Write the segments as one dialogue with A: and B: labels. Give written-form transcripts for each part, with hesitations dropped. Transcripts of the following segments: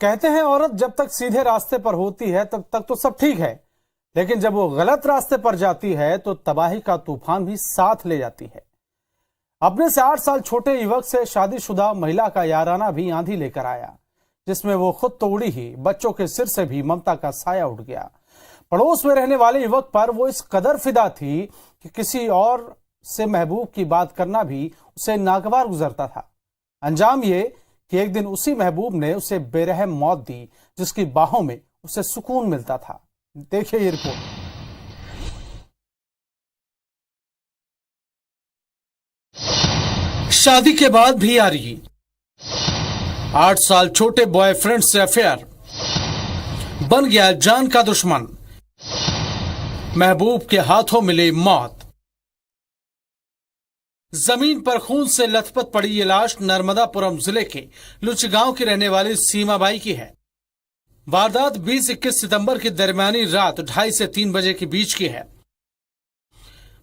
A: कहते हैं औरत जब तक सीधे रास्ते पर होती है तब तक तो सब ठीक है, लेकिन जब वो गलत रास्ते पर जाती है तो तबाही का तूफान भी साथ ले जाती है। अपने से 8 साल छोटे युवक से शादीशुदा महिला का याराना भी आंधी लेकर आया, जिसमें वो खुद तो उड़ी ही, बच्चों के सिर से भी ममता का साया उठ गया। पड़ोस में रहने वाले युवक पर वो इस कदर फिदा थी कि किसी और से महबूब की बात करना भी उसे नागवार गुजरता था। अंजाम ये कि एक दिन उसी महबूब ने उसे बेरहम मौत दी, जिसकी बाहों में उसे सुकून मिलता था। देखिए ये रिपोर्ट। शादी के बाद भी यारी, 8 साल छोटे बॉयफ्रेंड से अफेयर, बन गया जान का दुश्मन, महबूब के हाथों मिली मौत। जमीन पर खून से लथपथ पड़ी ये लाश नर्मदापुरम जिले के लुच गांव की रहने वाली सीमा बाई की है। वारदात 20-21 सितंबर की दरमियानी रात 2:30 से 3 बजे के बीच की है।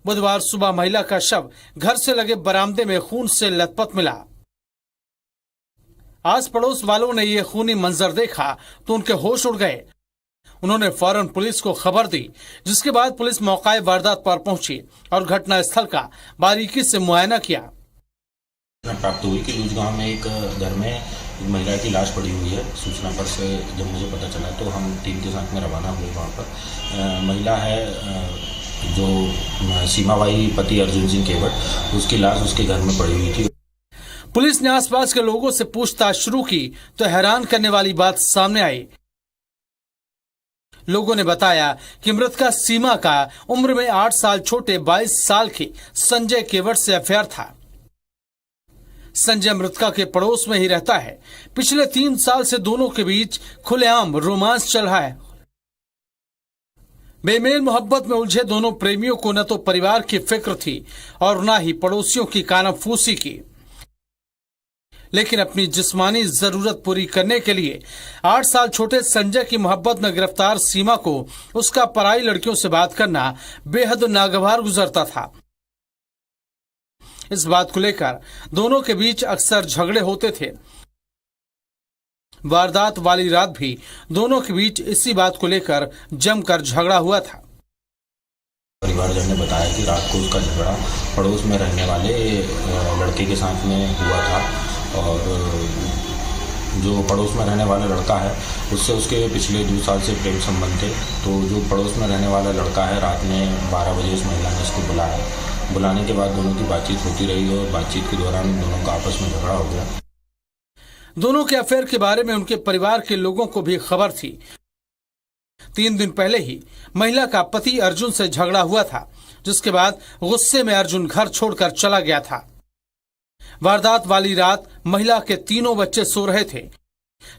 A: बुधवार सुबह महिला का शव घर से लगे बरामदे में खून से लथपथ मिला। आस पड़ोस वालों ने यह खूनी मंजर देखा तो उनके होश उड़ गए। उन्होंने फौरन पुलिस को खबर दी, जिसके बाद पुलिस मौके वारदात पर पहुंची और घटना स्थल का बारीकी से मुआयना किया।
B: प्राप्त हुई कि लुच गांव में एक घर में एक महिला की लाश पड़ी हुई है। सूचना पर से जब मुझे पता चला तो हम टीम के साथ में रवाना हुए वहाँ पर। महिला है जो सीमा बाई पति अर्जुन सिंह केवट, उसकी लाश उसके घर में पड़ी हुई थी।
A: पुलिस ने आसपास के लोगों से पूछताछ शुरू की तो हैरान करने वाली बात सामने आई। लोगों ने बताया कि मृतका सीमा का उम्र में 8 साल छोटे 22 साल के संजय केवट से अफेयर था। संजय मृतका के पड़ोस में ही रहता है। पिछले 3 साल से दोनों के बीच खुलेआम रोमांस चल रहा है। बेमेल मोहब्बत में उलझे दोनों प्रेमियों को न तो परिवार की फिक्र थी और न ही पड़ोसियों की कानाफूसी की, लेकिन अपनी जिस्मानी जरूरत पूरी करने के लिए 8 साल छोटे संजय की मोहब्बत में गिरफ्तार सीमा को उसका पराई लड़कियों से बात करना बेहद नागवार गुजरता था। इस बात को लेकर दोनों के बीच अक्सर झगड़े होते थे। वारदात वाली रात भी दोनों के बीच इसी बात को लेकर जमकर झगड़ा हुआ था।
B: परिवारजन ने बताया कि रात को उसका झगड़ा पड़ोस में रहने वाले लड़के के साथ में हुआ था और जो पड़ोस में रहने वाला लड़का है उससे उसके पिछले 2 साल से प्रेम संबंध थे। तो जो पड़ोस में रहने वाला लड़का है, रात में 12 बजे उस महिला ने उसको बुलाया। बुलाने के बाद दोनों की बातचीत होती रही और बातचीत के दौरान दोनों का आपस में झगड़ा हो गया।
A: दोनों के अफेयर के बारे में उनके परिवार के लोगों को भी खबर थी। 3 दिन पहले ही महिला का पति अर्जुन से झगड़ा हुआ था, जिसके बाद गुस्से में अर्जुन घर छोड़कर चला गया था। वारदात वाली रात महिला के 3 बच्चे सो रहे थे।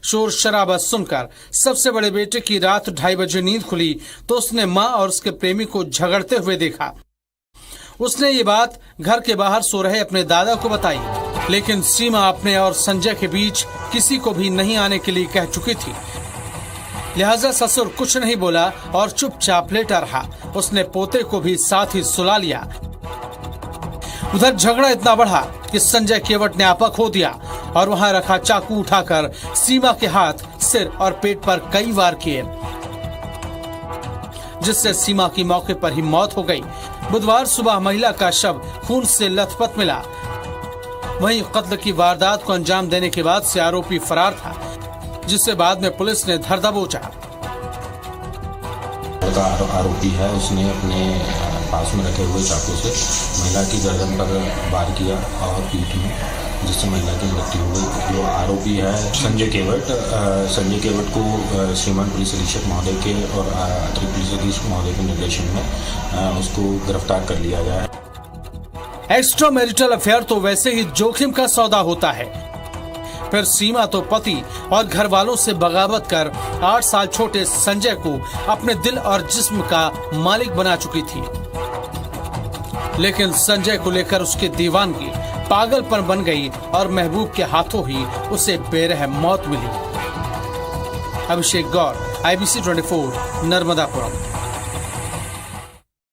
A: शोर शराबा सुनकर सबसे बड़े बेटे की रात 2:30 बजे नींद खुली तो उसने मां और उसके प्रेमी को झगड़ते हुए देखा। उसने ये बात घर के बाहर सो रहे अपने दादा को बताई, लेकिन सीमा अपने और संजय के बीच किसी को भी नहीं आने के लिए कह चुकी थी। लिहाजा ससुर कुछ नहीं बोला और चुपचाप लेटा रहा। उसने पोते को भी साथ ही सुला लिया। उधर झगड़ा इतना बढ़ा कि संजय केवट ने आपा खो दिया और वहां रखा चाकू उठाकर सीमा के हाथ, सिर और पेट पर कई वार किए, जिससे सीमा की मौके पर ही मौत हो गई। बुधवार सुबह महिला का शव खून से लथपथ मिला। वहीं कत्ल की वारदात को अंजाम देने के बाद से आरोपी फरार था, जिसे बाद में पुलिस ने धर दबोचा।
B: आरोपी है, उसने अपने पास में रखे हुए चाकू से महिला की गर्दन पर वार किया और पीठ में, जिससे महिला की मृत्यु हो गई। जो आरोपी है संजय केवट को श्रीमान पुलिस अधीक्षक महोदय के और अतिरिक्त पुलिस अधीक्षक महोदय के निर्देशन में उसको गिरफ्तार कर लिया गया है।
A: एक्स्ट्रा मैरिटल अफेयर तो वैसे ही जोखिम का सौदा होता है, फिर सीमा तो पति और घर वालों से बगावत कर 8 साल छोटे संजय को अपने दिल और जिस्म का मालिक बना चुकी थी। लेकिन संजय को लेकर उसकी दीवानगी पागलपन बन गई और महबूब के हाथों ही उसे बेरहम मौत मिली। अभिषेक गौर, IBC 24, नर्मदापुरम।